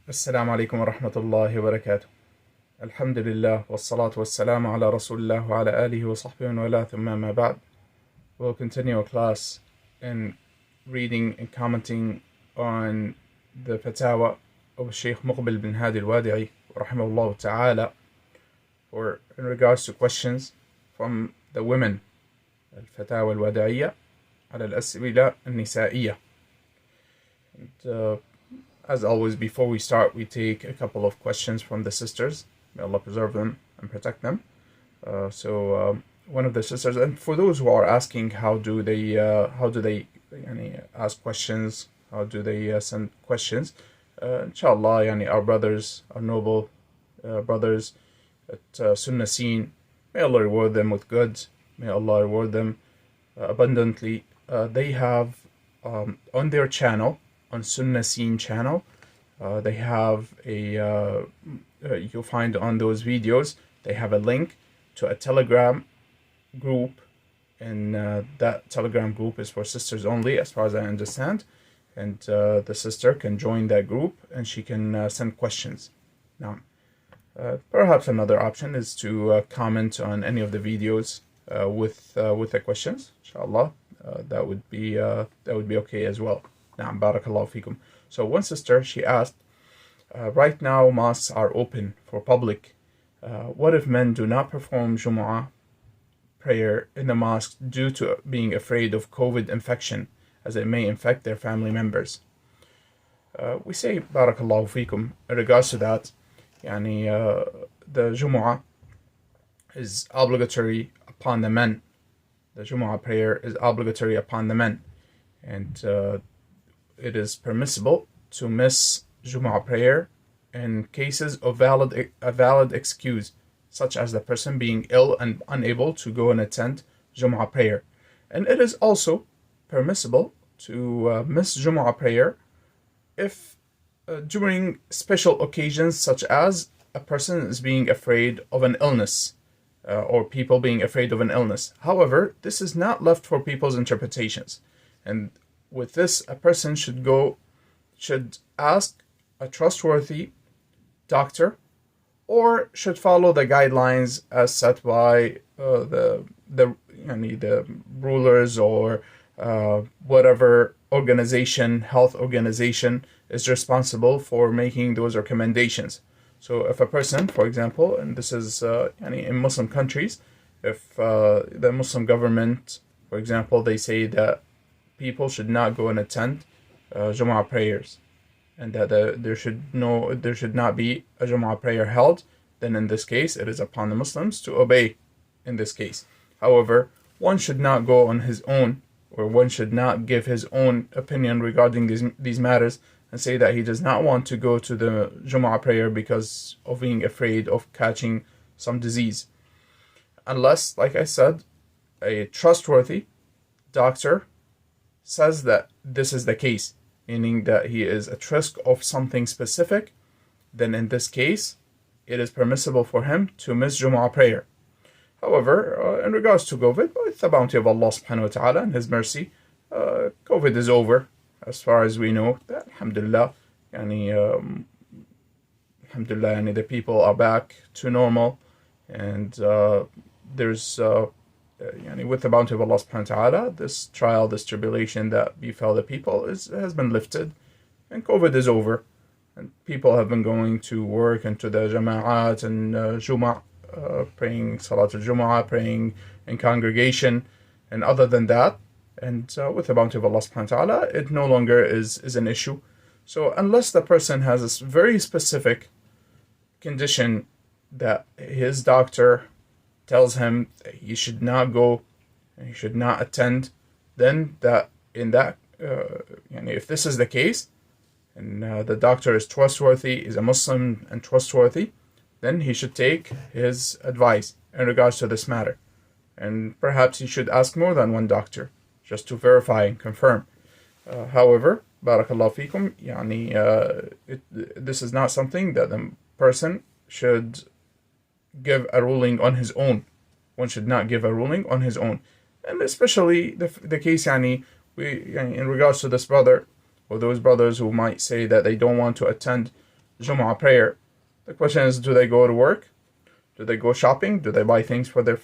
السلام عليكم ورحمة الله وبركاته. الحمد لله والصلاة والسلام على رسول الله وعلى آله وصحبه ومن والاه ثم ما بعد. We'll continue our class in reading and commenting on the fatwa of Sheikh Muqbil bin Hadi Al-Wadi'i rahimahullah ta'ala or in regards to questions from the women. الفتاوى الوادعية على الأسئلة النسائية. And as always, before we start, we take a couple of questions from the sisters. May Allah preserve them and protect them. One of the sisters, and for those who are asking, how do they ask questions? How do they send questions? Inshallah, our brothers, our noble brothers at Sunnah Scene, may Allah reward them with good. May Allah reward them abundantly. They have on their channel, on Sunnah Scene channel, they have you'll find on those videos, they have a link to a Telegram group, and that Telegram group is for sisters only, as far as I understand, and the sister can join that group and she can send questions. Now, perhaps another option is to comment on any of the videos with the questions. Inshallah, that would be okay as well. Na'am, barakallahu fikum. So one sister, she asked, right now mosques are open for public. What if men do not perform Jumu'ah prayer in the mosque due to being afraid of COVID infection, as it may infect their family members? We say, barakallahu fikum, in regards to that, the Jumu'ah is obligatory upon the men. The Jumu'ah prayer is obligatory upon the men. And it is permissible to miss Jumu'ah prayer in cases of a valid excuse, such as the person being ill and unable to go and attend Jumu'ah prayer. And it is also permissible to miss Jumu'ah prayer if during special occasions, such as a person is being afraid of an illness, or people being afraid of an illness. However, this is not left for people's interpretations. And with this, a person should ask a trustworthy doctor, or should follow the guidelines as set by the rulers, or whatever health organization is responsible for making those recommendations. So if a person, for example, and this is in Muslim countries, if the Muslim government, for example, they say that people should not go and attend Jumu'ah prayers, and that there should not be a Jumu'ah prayer held, then in this case it is upon the Muslims to obey in this case. However, one should not go on his own, or one should not give his own opinion regarding these matters and say that he does not want to go to the Jumu'ah prayer because of being afraid of catching some disease. Unless, like I said, a trustworthy doctor says that this is the case, meaning that he is at risk of something specific, then in this case, it is permissible for him to miss Jumu'ah prayer. However, in regards to COVID, with the bounty of Allah subhanahu wa ta'ala and His mercy, COVID is over, as far as we know. Alhamdulillah, the people are back to normal, and there's with the bounty of Allah subhanahu wa ta'ala, this trial, this tribulation that befell the people has been lifted, and COVID is over, and people have been going to work and to the jama'at and Jumu'ah, praying Salat al-Jumu'ah, praying in congregation, and other than that, and with the bounty of Allah subhanahu wa ta'ala, it no longer is an issue. So unless the person has a very specific condition that his doctor tells him that he should not go and he should not attend, then if this is the case, and the doctor is trustworthy, is a Muslim and trustworthy, then he should take his advice in regards to this matter. And perhaps he should ask more than one doctor, just to verify and confirm. However, barakallahu fikum, this is not something that the person should give a ruling on his own. One should not give a ruling on his own. And especially the case, in regards to this brother, or those brothers who might say that they don't want to attend Jumu'ah prayer. The question is, do they go to work? Do they go shopping? Do they buy things for their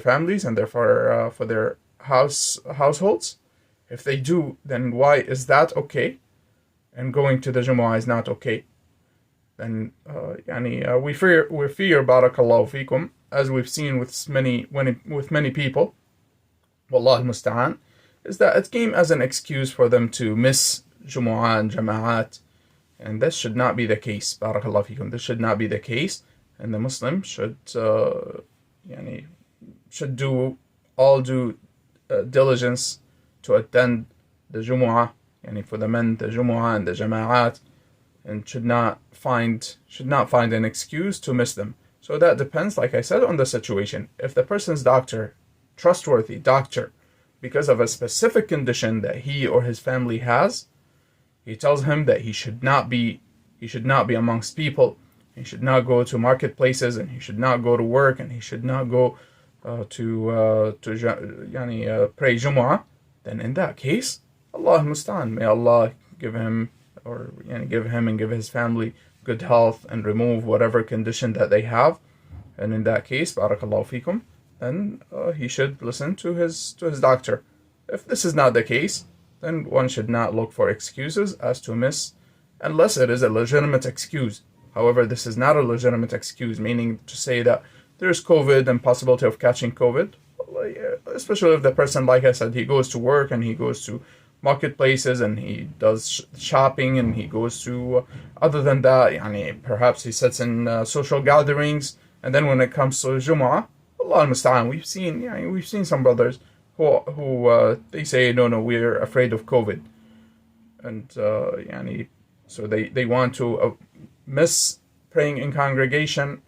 families and therefore for their households? If they do, then why is that okay? And going to the Jumu'ah is not okay. Then we fear barakallahu fikum, as we've seen with many people, wallah al-musta'an, is that it came as an excuse for them to miss Jumu'ah and Jama'at. And this should not be the case, barakallahu fikum. This should not be the case, and the Muslim should do all due diligence to attend the Jumu'ah, for the men, the Jumu'ah and the Jama'at, and should not find an excuse to miss them. So that depends, like I said, on the situation. If the person's doctor, trustworthy doctor, because of a specific condition that he or his family has, he tells him that he should not be amongst people, he should not go to marketplaces, and he should not go to work, and he should not go to pray Jumu'ah, then in that case, Allah musta'an, may Allah give him and give his family good health and remove whatever condition that they have. And in that case, barakallahu fikum, then he should listen to his doctor. If this is not the case, then one should not look for excuses as to miss, unless it is a legitimate excuse. However, this is not a legitimate excuse, meaning to say that there's COVID and possibility of catching COVID, especially if the person, like I said, he goes to work and he goes to marketplaces and he does shopping and he goes to, other than that, perhaps he sits in social gatherings, and then when it comes to Jumu'ah, Allah al-Musta'an, we've seen some brothers who they say, no, we're afraid of COVID, and so they want to miss praying in congregation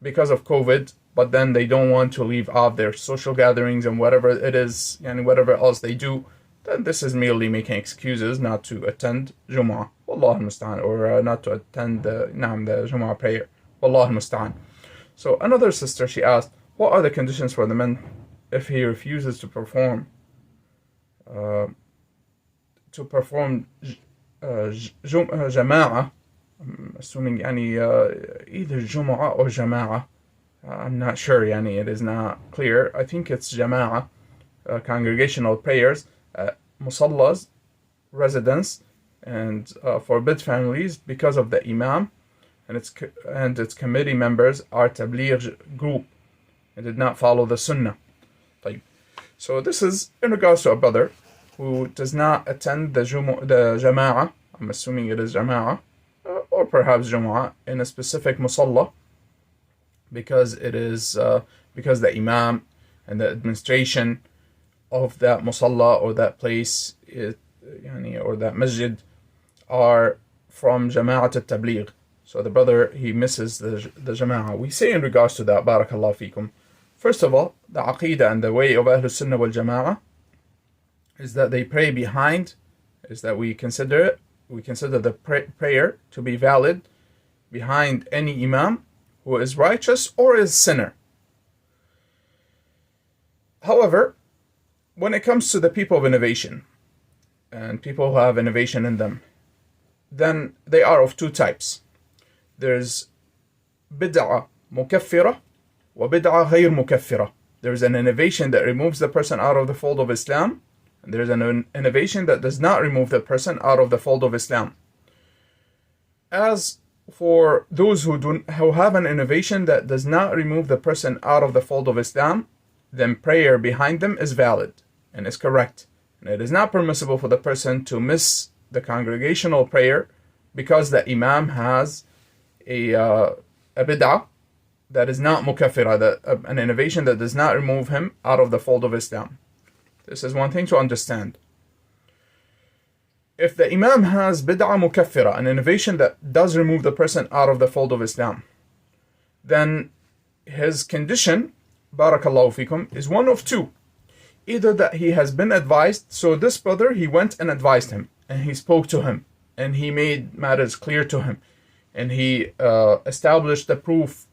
because of COVID, but then they don't want to leave off their social gatherings and whatever it is, whatever else they do. Then this is merely making excuses not to attend Jumu'ah, Wallahu al-Musta'an, or not to attend the Jumu'ah prayer, Wallahu al-Musta'an. So another sister, she asked, what are the conditions for the man if he refuses to perform Jama'ah? I'm assuming either Jumu'ah or Jama'ah. I'm not sure, it is not clear. I think it's Jama'ah, congregational prayers, musallas, residence, and forbid families because of the imam and its committee members are tabligh group and did not follow the sunnah. So this is in regards to a brother who does not attend the Jama'ah, I'm assuming it is Jama'ah, or perhaps Jumu'ah, in a specific musalla, because the imam and the administration of that musalla or that place, or that masjid, are from Jama'at al-Tabligh. So the brother, he misses the Jama'ah. We say in regards to that, barakallahu fikum, first of all, the Aqidah and the way of Ahlul Sunnah wal Jama'ah is that they pray behind, is that we consider the prayer to be valid behind any imam who is righteous or is sinner. However, when it comes to the people of innovation and people who have innovation in them, then they are of two types. There's bid'ah mukaffira wa bid'ah ghayr mukaffira. There's an innovation that removes the person out of the fold of Islam, and there's an innovation that does not remove the person out of the fold of Islam. As for those who have an innovation that does not remove the person out of the fold of Islam, then prayer behind them is valid and is correct. And it is not permissible for the person to miss the congregational prayer because the imam has a bid'ah that is not mukaffira, an innovation that does not remove him out of the fold of Islam. This is one thing to understand. If the imam has bid'ah mukaffira, an innovation that does remove the person out of the fold of Islam, then his condition, barakallahu fikum, is one of two. Either that he has been advised, so this brother, he went and advised him, and he spoke to him, and he made matters clear to him, and he established the proof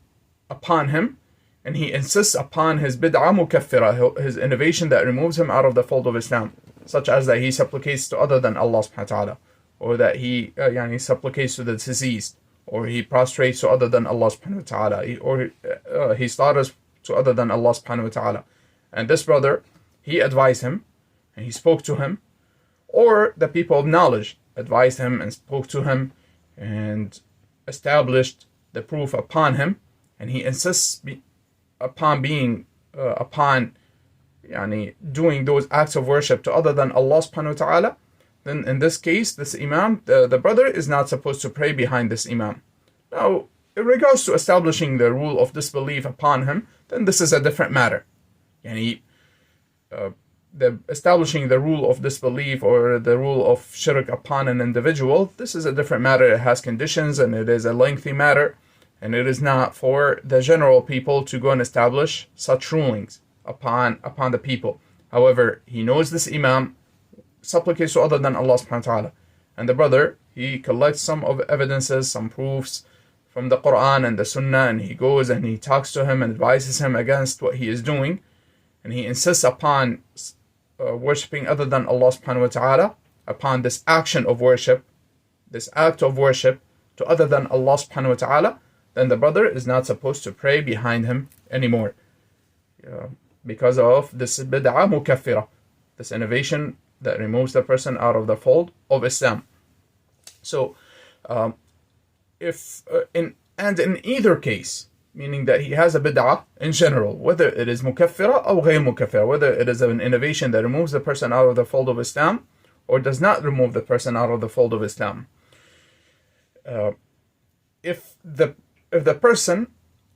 upon him, and he insists upon his bid'ah mukaffira, his innovation that removes him out of the fold of Islam, such as that he supplicates to other than Allah subhanahu wa ta'ala, or that he supplicates to the deceased, or he prostrates to other than Allah subhanahu wa ta'ala, or he slaughters to other than Allah subhanahu wa ta'ala. And this brother, he advised him, and he spoke to him, or the people of knowledge advised him and spoke to him, and established the proof upon him, and he insists upon doing those acts of worship to other than Allah subhanahu wa ta'ala, then in this case, this imam, the brother is not supposed to pray behind this imam. Now, in regards to establishing the rule of disbelief upon him, then this is a different matter. Establishing the rule of disbelief or the rule of shirk upon an individual, this is a different matter. It has conditions, and it is a lengthy matter, and it is not for the general people to go and establish such rulings upon the people. However, he knows this imam supplicates to other than Allah subhanahu wa ta'ala, and the brother, he collects some of evidences, some proofs from the Quran and the Sunnah, and he goes and he talks to him and advises him against what he is doing, and he insists upon worshipping other than Allah subhanahu wa ta'ala, upon this action of worship, this act of worship to other than Allah subhanahu wa ta'ala, then the brother is not supposed to pray behind him anymore, because of this bid'ah mukaffira, this innovation that removes the person out of the fold of Islam. So, in either case, meaning that he has a bid'ah in general, whether it is mukaffira or ghayr mukaffira, whether it is an innovation that removes the person out of the fold of Islam or does not remove the person out of the fold of Islam. If the person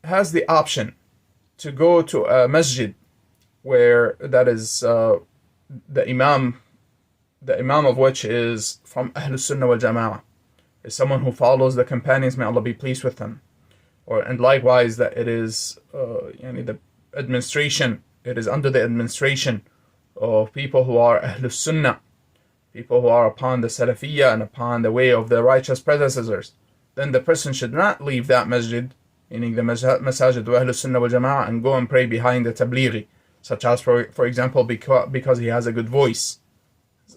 has the option to go to a masjid where that is the imam of which is from Ahlus Sunnah wal Jama'ah, is someone who follows the companions, may Allah be pleased with them, and likewise that it is the administration, it is under the administration of people who are Ahlus Sunnah, people who are upon the Salafiyya and upon the way of the righteous predecessors, then the person should not leave that masjid, meaning the masajid of Ahlus Sunnah wal Jama'ah, and go and pray behind the tablighi, such as for example because he has a good voice.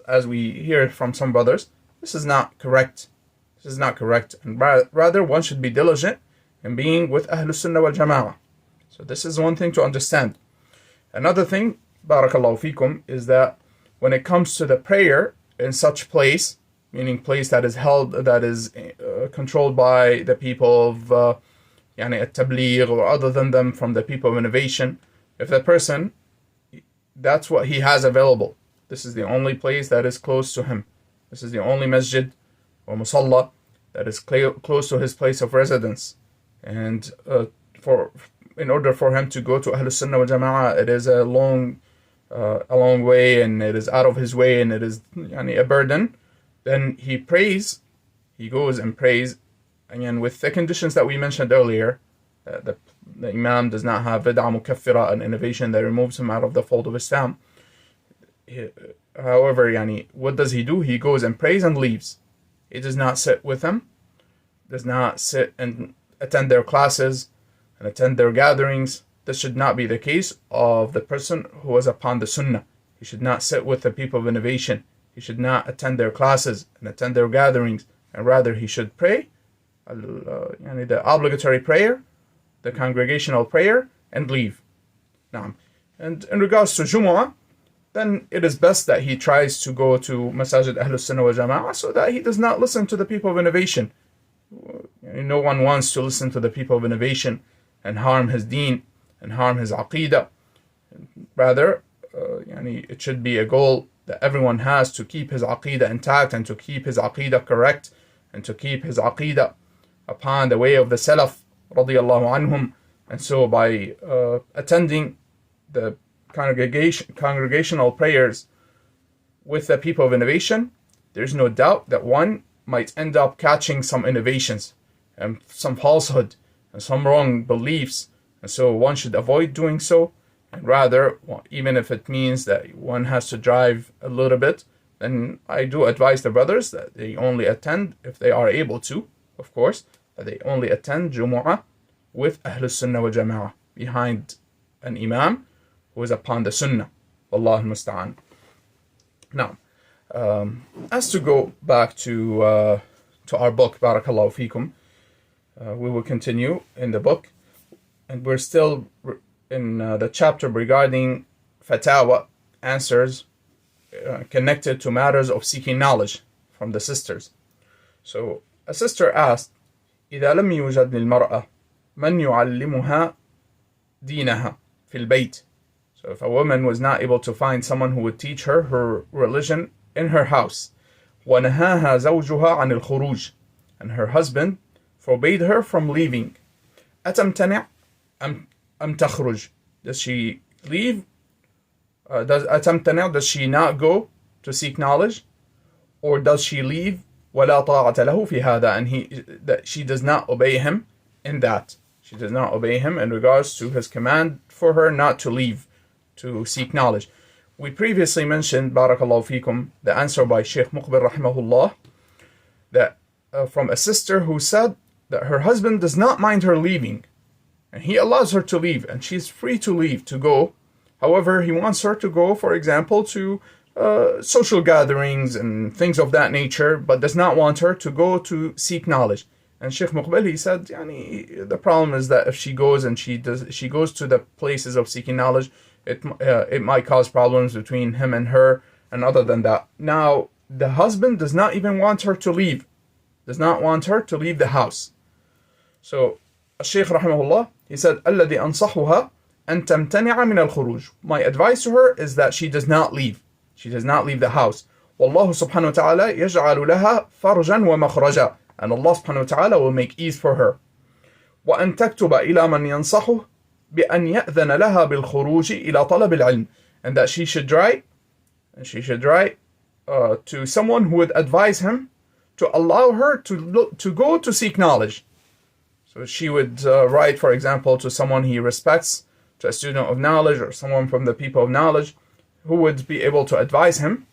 As we hear from some brothers, this is not correct. This is not correct, and rather one should be diligent in being with Ahlus Sunnah wal Jama'ah. So this is one thing to understand. Another thing, barakallahu fikum, is that when it comes to the prayer in such place, meaning place that is held, that is controlled by the people of at-tabligh or other than them from the people of innovation, if the person, that's what he has available, this is the only place that is close to him, this is the only masjid or musalla that is close to his place of residence, and in order for him to go to Ahlus Sunnah wal Jama'ah, it is a long way, and it is out of his way, and it is a burden, then he goes and prays, again with the conditions that we mentioned earlier. The imam does not have bid'ah mukaffira, an innovation that removes him out of the fold of Islam. However, what does he do? He goes and prays and leaves. He does not sit with them, does not sit and attend their classes and attend their gatherings. This should not be the case of the person who is upon the Sunnah. He should not sit with the people of innovation. He should not attend their classes and attend their gatherings, and rather he should pray the obligatory prayer, the congregational prayer, and leave. Now, and in regards to Jumu'ah, then it is best that he tries to go to Masajid Ahlus Sunnah wal Jama'ah so that he does not listen to the people of innovation. No one wants to listen to the people of innovation and harm his deen and harm his aqidah. Rather, it should be a goal that everyone has to keep his aqidah intact and to keep his aqidah correct and to keep his aqidah upon the way of the Salaf radiyallahu anhum. And so by attending the congregational prayers with the people of innovation, there's no doubt that one might end up catching some innovations and some falsehood and some wrong beliefs, and so one should avoid doing so. And rather, even if it means that one has to drive a little bit, then I do advise the brothers that they only attend, if they are able to, of course, that they only attend Jumu'ah with Ahlus Sunnah wal Jama'ah, behind an imam who is upon the Sunnah. Wallahu musta'an. Now, as to go back to our book, Barakallahu Feekum, We will continue in the book, and we're still in the chapter regarding fatawa, answers connected to matters of seeking knowledge from the sisters. So a sister asked, إذا لم يوجد للمرأة من يعلمها دينها في البيت. So if a woman was not able to find someone who would teach her her religion in her house, ونهاها زوجها عن الخروج, and her husband forbade her from leaving, أتمتنع أم تخرج? Does she leave? أتمتنع, does she not go to seek knowledge? Or does she leave? ولا طاعة له في هذا, and that she does not obey him in that. She does not obey him in regards to his command for her not to leave to seek knowledge. We previously mentioned, Barakallahu fikum, the answer by Sheikh Muqbil rahimahullah, that from a sister who said that her husband does not mind her leaving, and he allows her to leave, and she's free to leave, to go. However, he wants her to go, for example, to social gatherings and things of that nature, but does not want her to go to seek knowledge. And Sheikh Muqbil, he said, the problem is that if she goes and she goes to the places of seeking knowledge, it might cause problems between him and her. And other than that, now the husband does not even want her to leave, does not want her to leave the house. So Sheikh rahimahullah, he said, الذي أنصحها أن تمتنع من الخروج. My advice to her is that she does not leave. She does not leave the house. والله سبحانه وتعالى يجعل لها فرجا ومخرجا. And Allah subhanahu wa ta'ala will make ease for her. وأن تكتب إلى من ينصحه بأن يأذن لها بالخروج إلى طلب العلم. And that she should write to someone who would advise him to allow her to go to seek knowledge. So she would write, for example, to someone he respects, to a student of knowledge or someone from the people of knowledge, who would be able to advise him,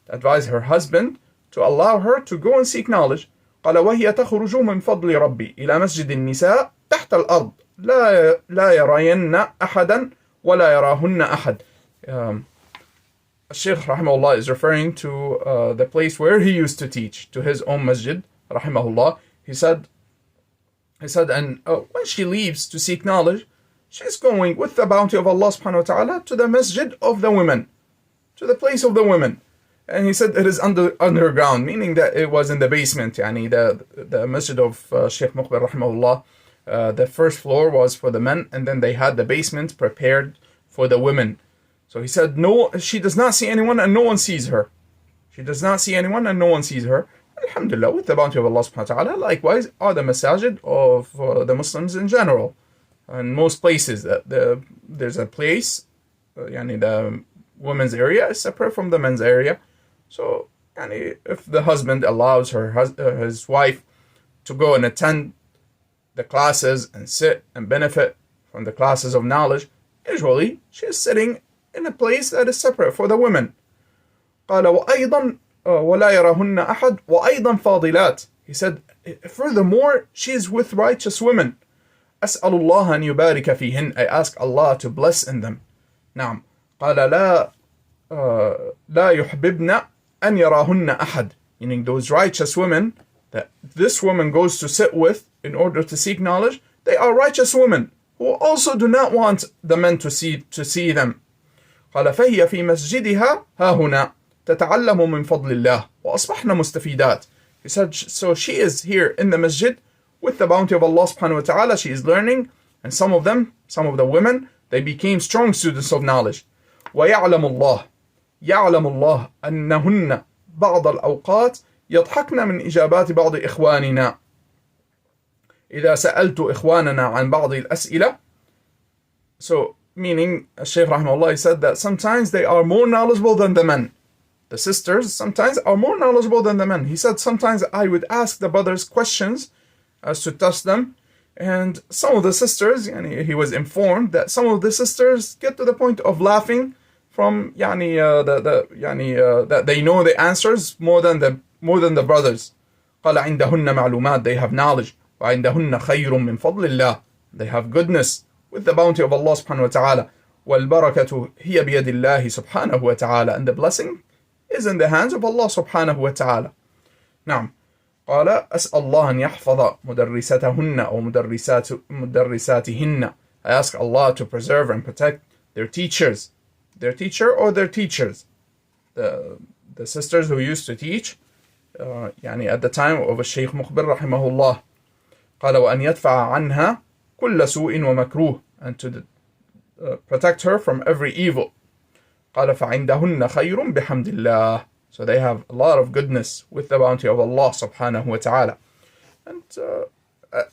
to advise her husband, to allow her to go and seek knowledge. قال وهي تخرج من فضل ربي إلى مسجد النساء تحت الأرض لا يرين أحدا ولا يراهن أحد. Shaykh rahimahullah is referring to the place where he used to teach, to his own masjid rahimahullah. He said, and when she leaves to seek knowledge, she's going with the bounty of Allah subhanahu wa ta'ala to the masjid of the women, to the place of the women. And he said it is underground, meaning that it was in the basement. The masjid of Sheikh Muqbil rahimahullah, the first floor was for the men, and then they had the basement prepared for the women. So he said, no, she does not see anyone and no one sees her. She does not see anyone and no one sees her. Alhamdulillah, with the bounty of Allah subhanahu wa ta'ala, likewise are the masajid of the Muslims in general. In most places, there's a place, the women's area is separate from the men's area. So, if the husband allows his wife to go and attend the classes and sit and benefit from the classes of knowledge, usually she is sitting in a place that is separate for the women. قال وأيضا ولا يراهن أحد وأيضا فاضلات. He said, furthermore, she is with righteous women. أسأل الله أن يبارك فيهن. I ask Allah to bless in them. نعم. قال لا يحببن أن يراهن أحد. Meaning those righteous women that this woman goes to sit with in order to seek knowledge, they are righteous women who also do not want the men to see them. قال فهي في مسجدها ها هنا تتعلم من فضل الله وأصبحنا مستفيدات. He said, so she is here in the masjid with the bounty of Allah subhanahu wa ta'ala. She is learning, and some of the women, they became strong students of knowledge. ويعلم الله أنهن بعض الأوقات يضحكن من إجابات بعض إخواننا إذا سألت إخواننا عن بعض الأسئلة. So, meaning, Shaykh rahimahullah said that sometimes they are more knowledgeable than the men. The sisters sometimes are more knowledgeable than the men. He said sometimes I would ask the brothers questions as to test them, and some of the sisters, he was informed that some of the sisters get to the point of laughing from that they know the answers more than the brothers. قال عندهن معلومات, they have knowledge. وعندهن خير من فضل الله, they have goodness with the bounty of Allah subhanahu wa ta'ala. والبركة هي بيد الله سبحانه وتعالى, and the blessing is in the hands of Allah subhanahu wa ta'ala. نعم. قال أسأل الله أن يحفظ مدرستهن أو مدرساتهن. I ask Allah to preserve and protect their teachers, their teacher or their teachers, the sisters who used to teach يعني at the time of الشيخ مقبل رحمه الله. قال وأن يدفع عنها كل سوء ومكروه, and to protect her from every evil. قال فعندهن خير بحمد الله. So they have a lot of goodness with the bounty of Allah subhanahu wa ta'ala. And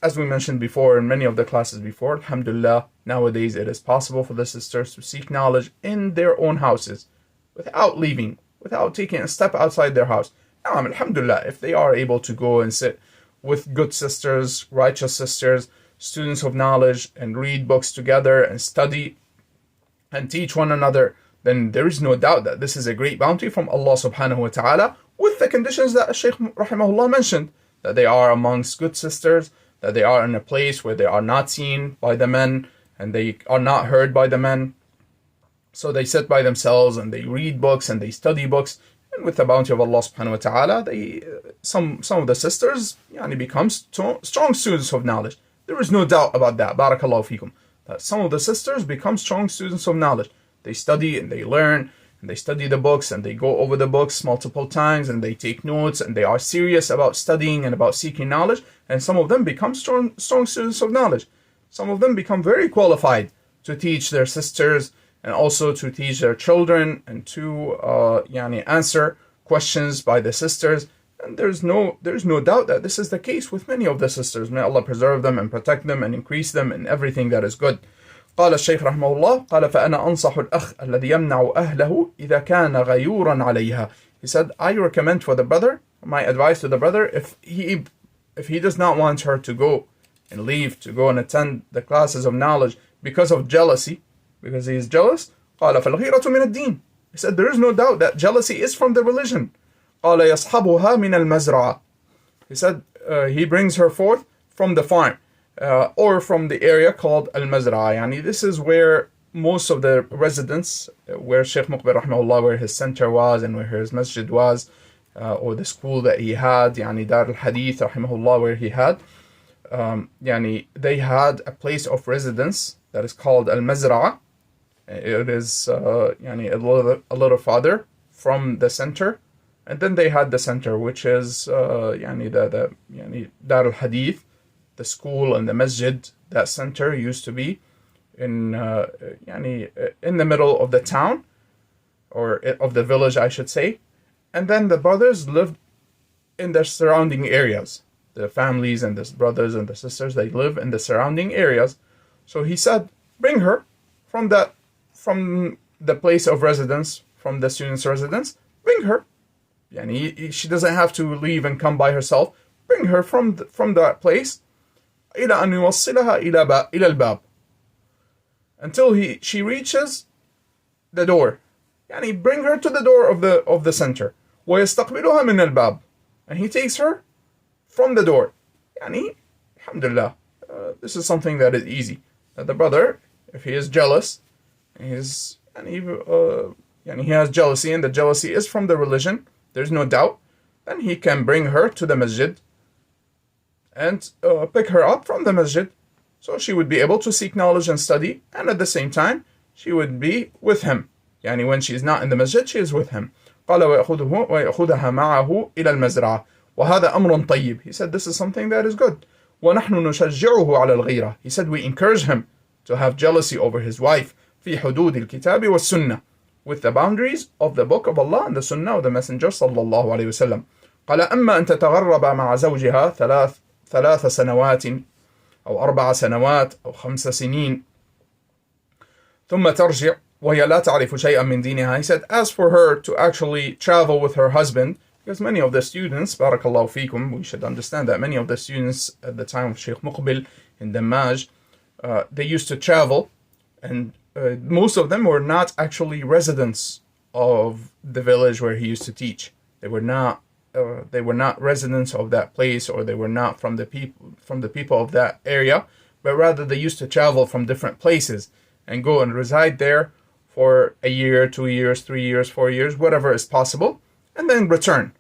as we mentioned before in many of the classes before, alhamdulillah, nowadays it is possible for the sisters to seek knowledge in their own houses without leaving, without taking a step outside their house. Now, alhamdulillah, if they are able to go and sit with good sisters, righteous sisters, students of knowledge, and read books together and study and teach one another, then there is no doubt that this is a great bounty from Allah subhanahu wa ta'ala, with the conditions that Shaykh rahimahullah mentioned, that they are amongst good sisters, that they are in a place where they are not seen by the men and they are not heard by the men. So they sit by themselves and they read books and they study books, and with the bounty of Allah subhanahu wa ta'ala, some of the sisters become strong students of knowledge. There is no doubt about that, barakallahu fikum, that some of the sisters become strong students of knowledge. They study and they learn and they study the books and they go over the books multiple times and they take notes and they are serious about studying and about seeking knowledge, and some of them become strong students of knowledge. Some of them become very qualified to teach their sisters and also to teach their children and to answer questions by the sisters. And there's no doubt that this is the case with many of the sisters. May Allah preserve them and protect them and increase them in everything that is good. قال الشيخ رحمه الله قال فأنا أنصح الأخ الذي يمنع أهله إذا كان غيورا عليها. He said, I recommend for the brother, my advice to the brother, if he does not want her to go and leave to go and attend the classes of knowledge because of jealousy, because he is jealous, قال فالغيرة من الدين. He said, there is no doubt that jealousy is from the religion. قال يصحبها من المزرعة. He said, he brings her forth from the farm. Or from the area called Al-Mazra'a. This is where most of the residents, where Shaykh Muqbil rahimahullah, where his center was and where his masjid was, or the school that he had, Dar al-Hadith rahimahullah, where he had, they had a place of residence that is called Al-Mazra'a. It is a little farther from the center, and then they had the center, which is Dar al-Hadith. The school and the masjid, that center used to be in the middle of the town, or of the village, I should say. And then the brothers lived in the surrounding areas. The families and the brothers and the sisters, they live in the surrounding areas. So he said, bring her from the place of residence, from the student's residence. Bring her. She doesn't have to leave and come by herself. Bring her from that place. إلى أن يوصلها إلى الباب, until she reaches the door. Bring her to the door of the center. ويستقبلها من الباب, and he takes her from the door. Alhamdulillah, this is something that is easy. That the brother, if he is jealous, he has jealousy, and the jealousy is from the religion, there's no doubt, then he can bring her to the masjid and pick her up from the masjid, so she would be able to seek knowledge and study, and at the same time she would be with him. When she is not in the masjid, she is with him. قال ويأخذها معه إلى المزرعة وهذا أمر طيب. He said, this is something that is good. ونحن نشجعه على الغيرة. He said, we encourage him to have jealousy over his wife في حدود الكتاب والسنة, with the boundaries of the book of Allah and the sunnah of the messenger صلى الله عليه وسلم. قال أما أن تتغرب مع زوجها ثلاث سنوات أو 4 سنوات أو 5 سنين ثم ترجع وهي لا تعرف شيئا من دينها. He said, as for her to actually travel with her husband, because many of the students, barakallahu fikum, we should understand that many of the students at the time of Shaykh Muqbil in Dammaj, they used to travel, and most of them were not actually residents of the village where he used to teach. They were not residents of that place, or they were not from the people of that area, but rather they used to travel from different places and go and reside there for a year, 2 years, 3 years, 4 years, whatever is possible, and then return.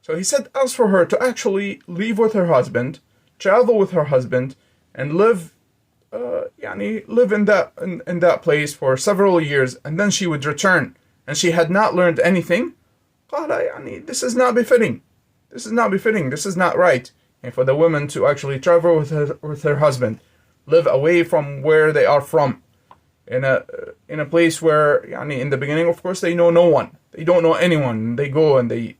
So he said, as for her to actually leave with her husband, travel with her husband, and live live in that place for several years, and then she would return, and she had not learned anything. قال this is not befitting. This is not befitting. This is not right. And for the woman to actually travel with her husband, live away from where they are from, in a place where in the beginning, of course, they know no one. They don't know anyone. They go and they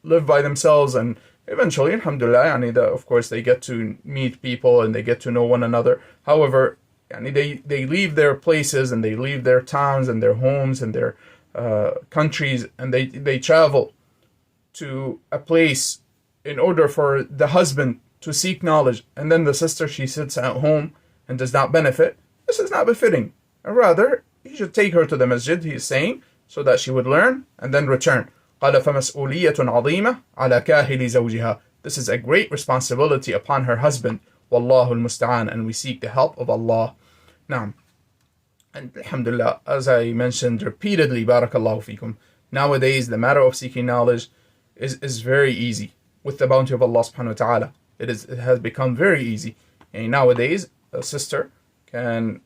live by themselves, and eventually, alhamdulillah, of course, they get to meet people and they get to know one another. However, they leave their places and they leave their towns and their homes and their countries, and they travel to a place in order for the husband to seek knowledge, and then the sister, she sits at home and does not benefit. This is not befitting. Rather, he should take her to the masjid, he is saying, so that she would learn and then return. قال فمسؤولية عظيمة على كاهل زوجها. This is a great responsibility upon her husband. Wallahu al-musta'an, and we seek the help of Allah. Now, and alhamdulillah, as I mentioned repeatedly, barakallahu fikum, nowadays the matter of seeking knowledge is very easy. With the bounty of Allah subhanahu wa ta'ala, it has become very easy. And nowadays, a sister can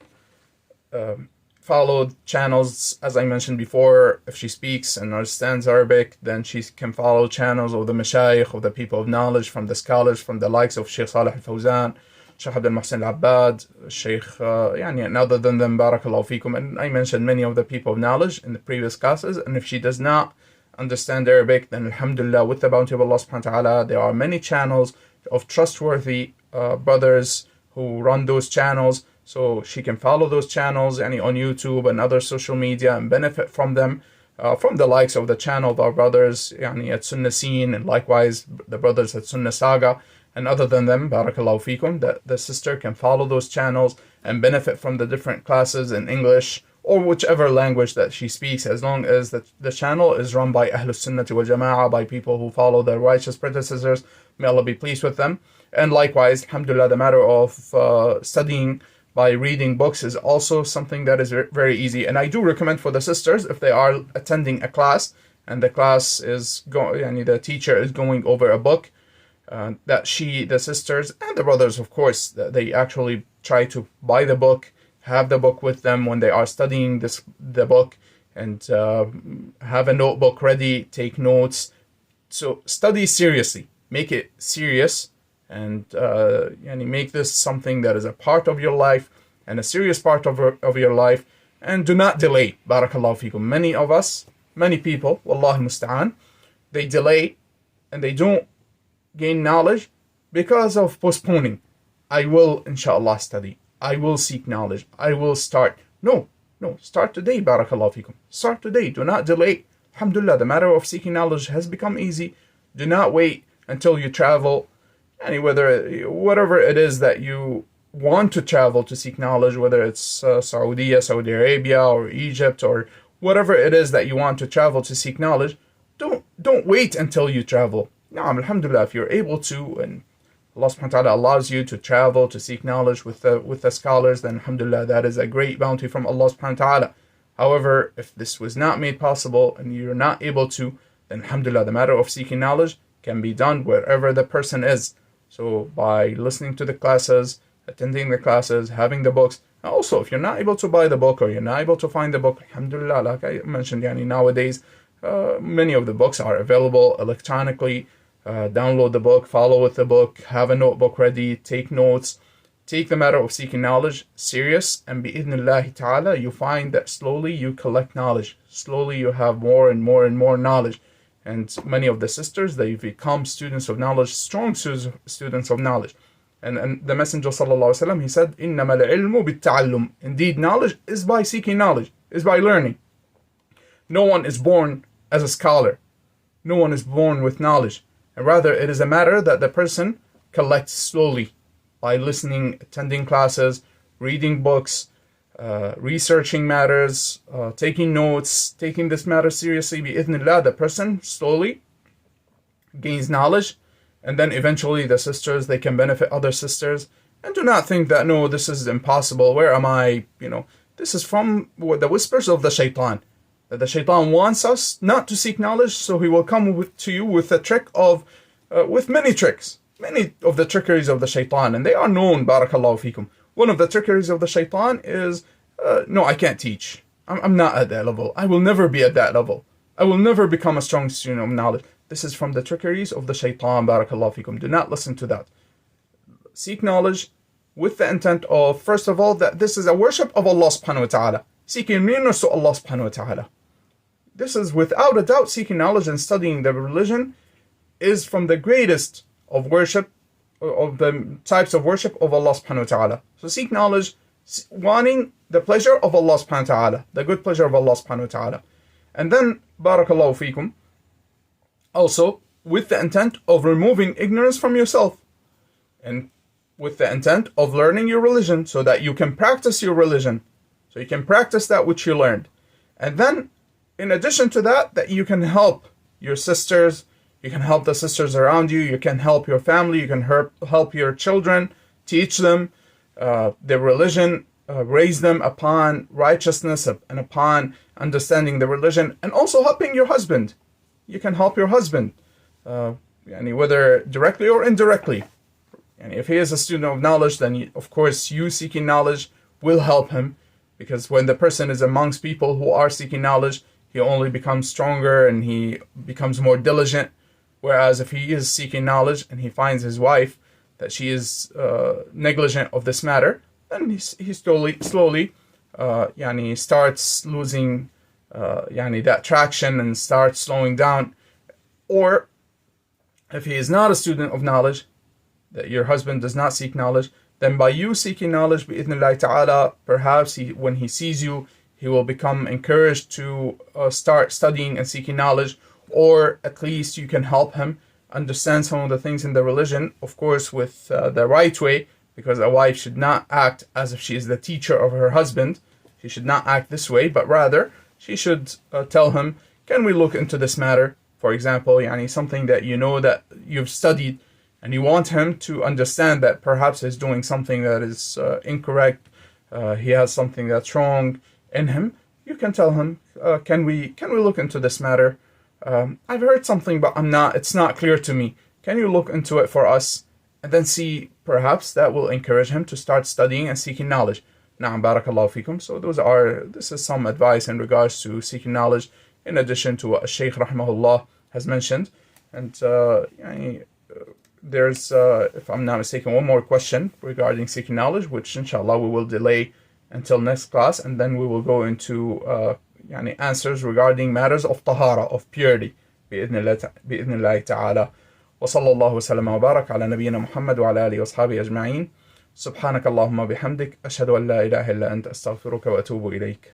follow channels, as I mentioned before. If she speaks and understands Arabic, then she can follow channels of the mashayikh, of the people of knowledge, from the scholars, from the likes of Shaykh Salih al-Fawzan, Shaykh Abdul Muhsin al-Abbad, Shaykh, and other than them, barakallahu fikum. And I mentioned many of the people of knowledge in the previous classes. And if she does not understand Arabic, then alhamdulillah, with the bounty of Allah subhanahu wa ta'ala, there are many channels of trustworthy brothers who run those channels. So she can follow those channels on YouTube and other social media and benefit from them, from the likes of the channel of our brothers at Sunnah Scene, and likewise the brothers at Sunnah Saga. And other than them, barakallahu fikum, that the sister can follow those channels and benefit from the different classes in English or whichever language that she speaks, as long as the channel is run by Ahlus Sunnah wal Jama'ah, by people who follow their righteous predecessors. May Allah be pleased with them. And likewise, alhamdulillah, the matter of studying by reading books is also something that is very easy. And I do recommend for the sisters, if they are attending a class and the class is the teacher is going over a book, that the sisters and the brothers, of course, they actually try to buy the book, have the book with them when they are studying the book, and have a notebook ready, take notes. So study seriously, make it serious, and make this something that is a part of your life and a serious part of your life, and do not delay. Barakallahu fikum. Many people, wallahi musta'an, they delay and they don't gain knowledge because of postponing. I will inshallah study, I will seek knowledge, I will start. No, start today. Barakallahu fikum. Start today, do not delay. Alhamdulillah, the matter of seeking knowledge has become easy. Do not wait until you travel, whatever it is that you want to travel to seek knowledge, whether it's Saudi Arabia, or Egypt, or whatever it is that you want to travel to seek knowledge. Don't wait until you travel. Naam, alhamdulillah, if you're able to, and Allah subhanahu wa ta'ala allows you to travel to seek knowledge with the scholars, then alhamdulillah, that is a great bounty from Allah subhanahu wa ta'ala. However, if this was not made possible and you're not able to, then alhamdulillah, the matter of seeking knowledge can be done wherever the person is. So by listening to the classes, attending the classes, having the books. And also, if you're not able to buy the book or you're not able to find the book, alhamdulillah, like I mentioned, nowadays many of the books are available electronically. Download the book, follow with the book, have a notebook ready, take notes, take the matter of seeking knowledge serious, and bi'idhnillahi ta'ala, you find that slowly you collect knowledge. Slowly you have more and more and more knowledge. And many of the sisters, they become students of knowledge, strong students of knowledge. And the Messenger sallallahu alaihi wasallam, he said, إِنَّمَا الْعِلْمُ بِالتَّعَلُّمِ. Indeed, knowledge is by seeking knowledge, is by learning. No one is born as a scholar. No one is born with knowledge. And rather, it is a matter that the person collects slowly by listening, attending classes, reading books, researching matters, taking notes, taking this matter seriously. Bi-idhnillah, the person slowly gains knowledge, and then eventually the sisters, they can benefit other sisters. And do not think that, no, this is impossible. Where am I? This is from the whispers of the shaitan. that the shaitan wants us not to seek knowledge, so he will come to you with a trick of, with many tricks, many of the trickeries of the shaitan, and they are known, barakallahu fikum. One of the trickeries of the shaitan is, no, I can't teach. I'm not at that level. I will never be at that level. I will never become a strong student of knowledge. This is from the trickeries of the shaitan, barakallahu fikum. Do not listen to that. Seek knowledge with the intent of, first of all, that this is a worship of Allah subhanahu wa ta'ala. Seeking nearness to Allah subhanahu wa ta'ala. This is without a doubt, seeking knowledge and studying the religion is from the greatest of worship, of the types of worship of Allah subhanahu wa ta'ala. So seek knowledge, wanting the pleasure of Allah subhanahu wa ta'ala, the good pleasure of Allah subhanahu wa ta'ala. And then, barakallahu feekum, also with the intent of removing ignorance from yourself, and with the intent of learning your religion so that you can practice your religion, so you can practice that which you learned. And then, in addition to that, that you can help your sisters, you can help the sisters around you, you can help your family, you can help your children, teach them their religion, raise them upon righteousness and upon understanding the religion, and also helping your husband. You can help your husband, whether directly or indirectly. And if he is a student of knowledge, then of course you seeking knowledge will help him, because when the person is amongst people who are seeking knowledge, he only becomes stronger and he becomes more diligent. Whereas if he is seeking knowledge and he finds his wife that she is negligent of this matter, then he slowly starts losing that traction and starts slowing down. Or if he is not a student of knowledge, that your husband does not seek knowledge, then by you seeking knowledge, bi'idhnillahi ta'ala, perhaps when he sees you, he will become encouraged to start studying and seeking knowledge, or at least you can help him understand some of the things in the religion, of course with the right way, because a wife should not act as if she is the teacher of her husband. She should not act this way, but rather she should tell him, can we look into this matter? For example, something that you know that you've studied, and you want him to understand that perhaps he's doing something that is incorrect, he has something that's wrong in him. You can tell him, can we look into this matter? I've heard something, but it's not clear to me. Can you look into it for us? And then see, perhaps that will encourage him to start studying and seeking knowledge. Na'am, barakallahu fikum. So this is some advice in regards to seeking knowledge, in addition to what Shaykh rahimahullah has mentioned. And there's, if I'm not mistaken, one more question regarding seeking knowledge, which inshallah we will delay until next class, and then we will go into answers regarding matters of tahara, of purity, بإذن ta'ala. وصلى الله وسلم وبارك على نبينا محمد وعلى آله وصحبه أجمعين. سبحانك اللهم بحمدك أشهد أن لا إله إلا أنت أستغفرك وأتوب إليك.